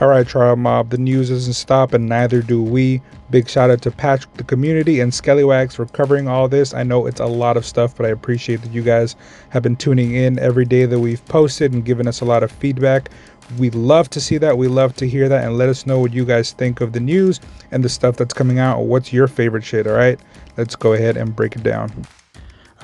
All right, Trial Mob, the news doesn't stop and neither do we. Big shout out to Patrick, the community, and Skellywags for covering all this. I know it's a lot of stuff, but I appreciate that you guys have been tuning in every day that we've posted and given us a lot of feedback. We love to see that. We love to hear that, and let us know what you guys think of the news and the stuff that's coming out. What's your favorite shit, all right? Let's go ahead and break it down.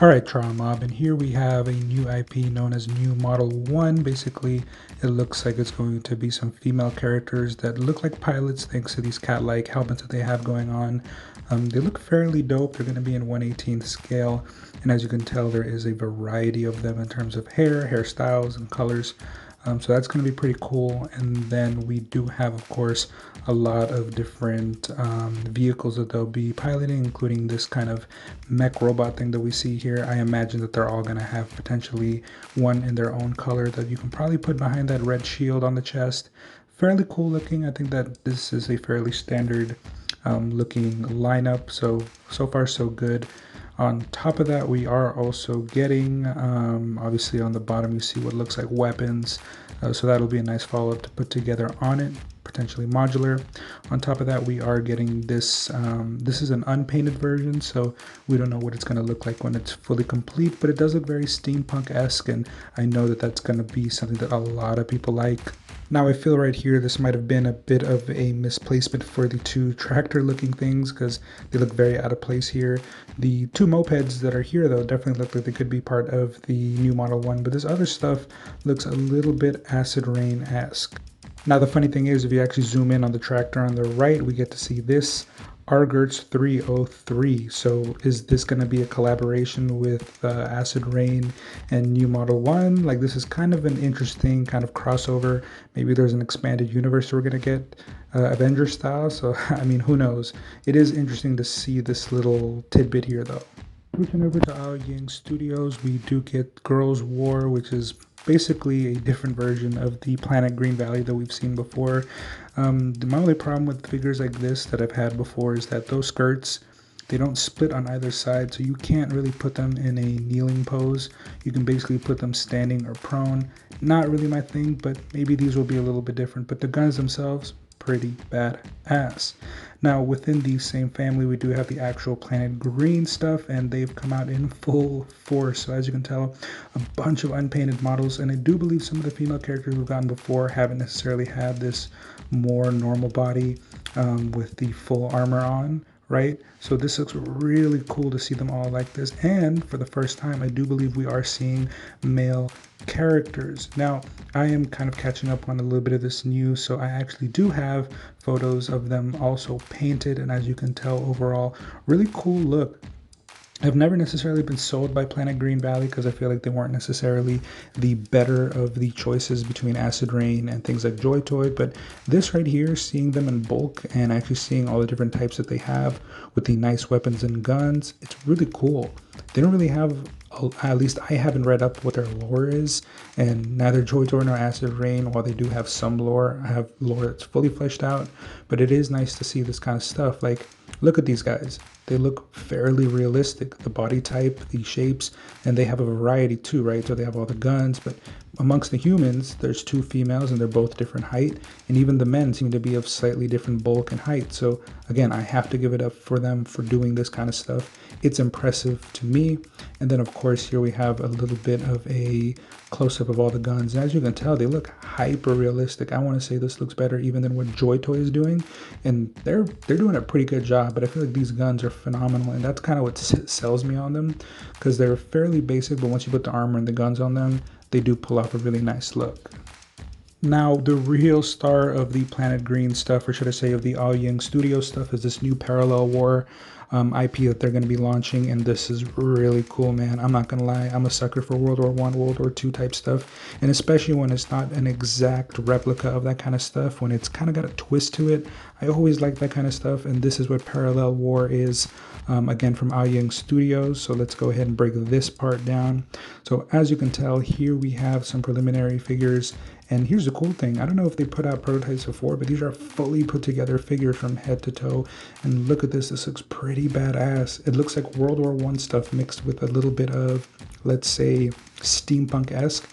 All right, Trial Mob, and here we have a new IP known as New Model 1. Basically, it looks like it's going to be some female characters that look like pilots thanks to these cat-like helmets that they have going on. They look fairly dope. They're going to be in 1/18th scale, and as you can tell, there is a variety of them in terms of hair, hairstyles, and colors. So that's going to be pretty cool. And then we do have, of course, a lot of different vehicles that they'll be piloting, including this kind of mech robot thing that we see here. I imagine that they're all going to have potentially one in their own color that you can probably put behind that red shield on the chest. Fairly cool looking. I think that this is a fairly standard looking lineup. So far so good. On top of that, we are also getting, obviously on the bottom, you see what looks like weapons. So that'll be a nice follow-up to put together on it, potentially modular. On top of that, we are getting this, this is an unpainted version, so we don't know what it's going to look like when it's fully complete, but it does look very steampunk-esque, and I know that that's going to be something that a lot of people like. Now I feel right here this might have been a bit of a misplacement for the two tractor looking things because they look very out of place here. The two mopeds that are here though definitely look like they could be part of the new Model 1, but this other stuff looks a little bit Acid Rain-esque. Now the funny thing is if you actually zoom in on the tractor on the right, we get to see this Argerts 303. So is this going to be a collaboration with Acid Rain and New Model 1? Like this is kind of an interesting kind of crossover. Maybe there's an expanded universe we're going to get Avenger style. So I mean, who knows? It is interesting to see this little tidbit here though. Switching over to Ao Ying Studios, we do get Girls War, which is basically a different version of the Planet Green Valley that we've seen before. My only problem with figures like this that I've had before is that those skirts, they don't split on either side, so you can't really put them in a kneeling pose. You can basically put them standing or prone. Not really my thing, but maybe these will be a little bit different. But the guns themselves, pretty badass. Now within the same family we do have the actual Planet Green stuff, and they've come out in full force. So as you can tell, a bunch of unpainted models, and I do believe some of the female characters we've gotten before haven't necessarily had this more normal body with the full armor on, right? So this looks really cool to see them all like this, and for the first time I do believe we are seeing male characters. Now I am kind of catching up on a little bit of this news, so I actually do have photos of them also painted, and as you can tell, overall really cool look. I've never necessarily been sold by Planet Green Valley because I feel like they weren't necessarily the better of the choices between Acid Rain and things like Joy Toy, but this right here, seeing them in bulk and actually seeing all the different types that they have with the nice weapons and guns, it's really cool. They don't really have, at least I haven't read up what their lore is, and neither Joy Toy nor Acid Rain, while they do have some lore, have lore that's fully fleshed out, but it is nice to see this kind of stuff. Like, look at these guys. They look fairly realistic, the body type, the shapes, and they have a variety too, right? So they have all the guns, but amongst the humans, there's two females and they're both different height, and even the men seem to be of slightly different bulk and height. So again, I have to give it up for them for doing this kind of stuff. It's impressive to me. And then of course, here we have a little bit of a close-up of all the guns. And as you can tell, they look hyper realistic. I want to say this looks better even than what Joy Toy is doing, and they're doing a pretty good job. But I feel like these guns are phenomenal, and that's kind of what sells me on them, because they're fairly basic, but once you put the armor and the guns on them, they do pull off a really nice look. Now, the real star of the Planet Green stuff, or should I say of the Ao Ying Studio stuff, is this new Parallel War IP that they're going to be launching, and this is really cool, man. I'm not going to lie, I'm a sucker for World War I, World War II type stuff, and especially when it's not an exact replica of that kind of stuff, when it's kind of got a twist to it. I always like that kind of stuff, and this is what Parallel War is. Again, from Ao Ying Studios. So let's go ahead and break this part down. So as you can tell, here we have some preliminary figures. And here's the cool thing. I don't know if they put out prototypes before, but these are fully put together figures from head to toe. And look at this. This looks pretty badass. It looks like World War I stuff mixed with a little bit of, let's say, steampunk-esque.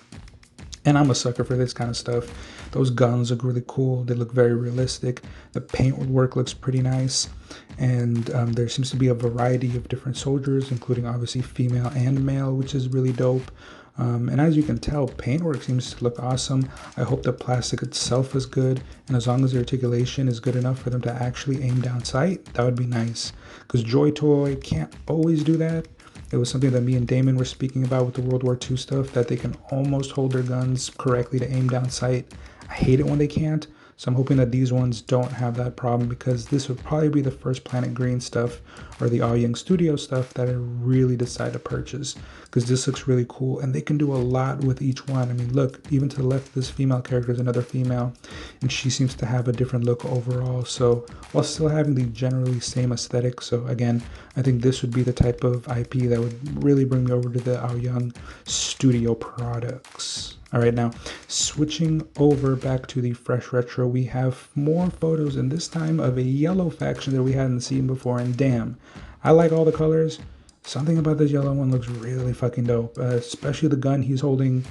And I'm a sucker for this kind of stuff. Those guns look really cool. They look very realistic. The paint work looks pretty nice. And there seems to be a variety of different soldiers, including obviously female and male, which is really dope. And as you can tell, paintwork seems to look awesome. I hope the plastic itself is good. And as long as the articulation is good enough for them to actually aim down sight, that would be nice. Because Joy Toy can't always do that. It was something that me and Damon were speaking about with the World War II stuff, that they can almost hold their guns correctly to aim down sight. I hate it when they can't, so I'm hoping that these ones don't have that problem, because this would probably be the first Planet Green stuff or the All Young Studio stuff that I really decide to purchase, because this looks really cool and they can do a lot with each one. I mean, look, even to the left, this female character is another female and she seems to have a different look overall, so while still having the generally same aesthetic. So again, I think this would be the type of IP that would really bring me over to the Ao Young Studio products. All right, now switching over back to the Fresh Retro, we have more photos, and this time of a yellow faction that we hadn't seen before. And damn, I like all the colors. Something about this yellow one looks really fucking dope, especially the gun he's holding,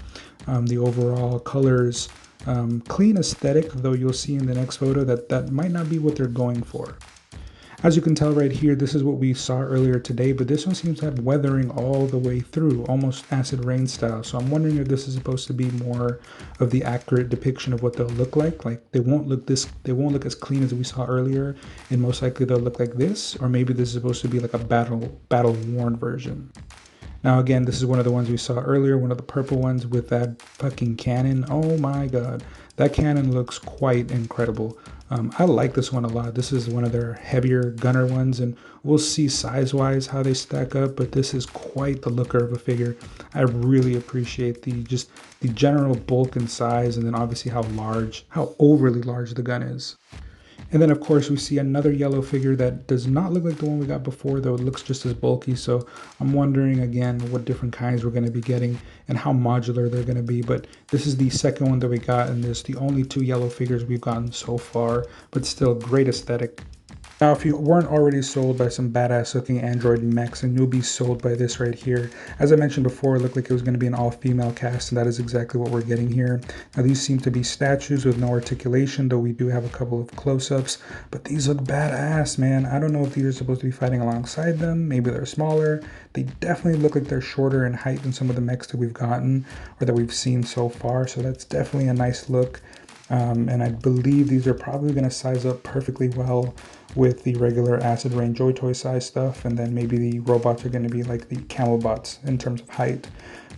the overall colors, clean aesthetic, though you'll see in the next photo that that might not be what they're going for. As you can tell right here, this is what we saw earlier today, but this one seems to have weathering all the way through, almost acid rain style. So I'm wondering if this is supposed to be more of the accurate depiction of what they'll look like. Like they won't look as clean as we saw earlier, and most likely they'll look like this, or maybe this is supposed to be like a battle worn version. Now again, this is one of the ones we saw earlier, one of the purple ones with that fucking cannon. Oh my god, that cannon looks quite incredible. I like this one a lot. This is one of their heavier gunner ones, and we'll see size-wise how they stack up, but this is quite the looker of a figure. I really appreciate the general bulk and size, and then obviously how overly large the gun is. And then of course we see another yellow figure that does not look like the one we got before, though it looks just as bulky. So I'm wondering again what different kinds we're going to be getting and how modular they're going to be. But this is the second one that we got, and this is the only two yellow figures we've gotten so far, but still great aesthetic. Now, if you weren't already sold by some badass looking android mechs, and you'll be sold by this right here. As I mentioned before, it looked like it was going to be an all-female cast, and that is exactly what we're getting here. Now, these seem to be statues with no articulation, though we do have a couple of close-ups, but these look badass, man. I don't know if these are supposed to be fighting alongside them. Maybe they're smaller. They definitely look like they're shorter in height than some of the mechs that we've gotten or that we've seen so far, so that's definitely a nice look. And I believe these are probably going to size up perfectly well with the regular Acid Rain Joy Toy size stuff, and then maybe the robots are going to be like the Camel Bots in terms of height.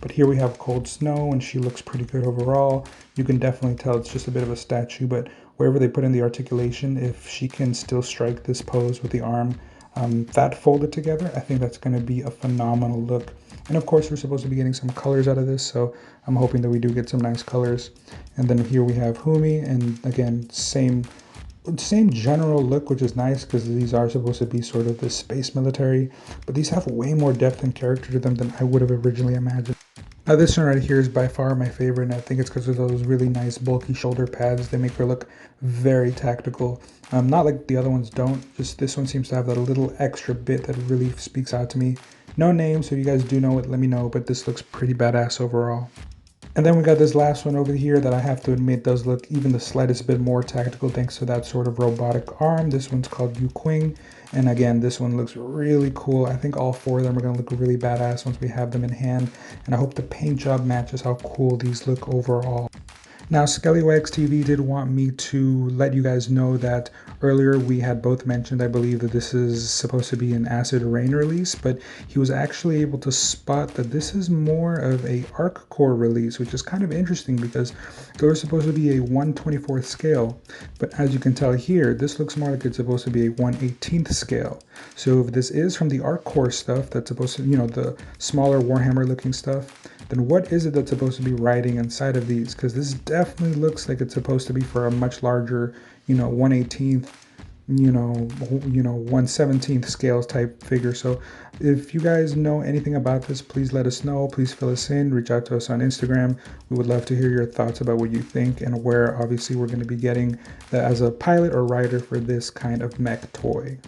But here we have Cold Snow, and she looks pretty good overall. You can definitely tell it's just a bit of a statue, but wherever they put in the articulation, if she can still strike this pose with the arm that folded together, I think that's going to be a phenomenal look. And of course, we're supposed to be getting some colors out of this, so I'm hoping that we do get some nice colors. And then here we have Humi, and again, same general look, which is nice because these are supposed to be sort of the space military, but these have way more depth and character to them than I would have originally imagined. Now this one right here is by far my favorite, and I think it's because of those really nice bulky shoulder pads. They make her look very tactical. Not like the other ones don't, just this one seems to have that little extra bit that really speaks out to me. No name, so if you guys do know it, let me know, but this looks pretty badass overall. And then we got this last one over here that I have to admit does look even the slightest bit more tactical thanks to that sort of robotic arm. This one's called Yu Qing. And again, this one looks really cool. I think all four of them are going to look really badass once we have them in hand. And I hope the paint job matches how cool these look overall. Now, Skellywags TV did want me to let you guys know that earlier we had both mentioned, I believe, that this is supposed to be an Acid Rain release, but he was actually able to spot that this is more of a Arc Core release, which is kind of interesting because they were supposed to be a 1/24th scale, but as you can tell here, this looks more like it's supposed to be a 1/18th scale. So if this is from the Arc Core stuff that's supposed to, you know, the smaller Warhammer looking stuff, then what is it that's supposed to be riding inside of these? Because this definitely looks like it's supposed to be for a much larger, you know, 1/18th, you know, 1/17th scales type figure. So if you guys know anything about this, please let us know. Please fill us in. Reach out to us on Instagram. We would love to hear your thoughts about what you think and where obviously we're going to be getting as a pilot or rider for this kind of mech toy.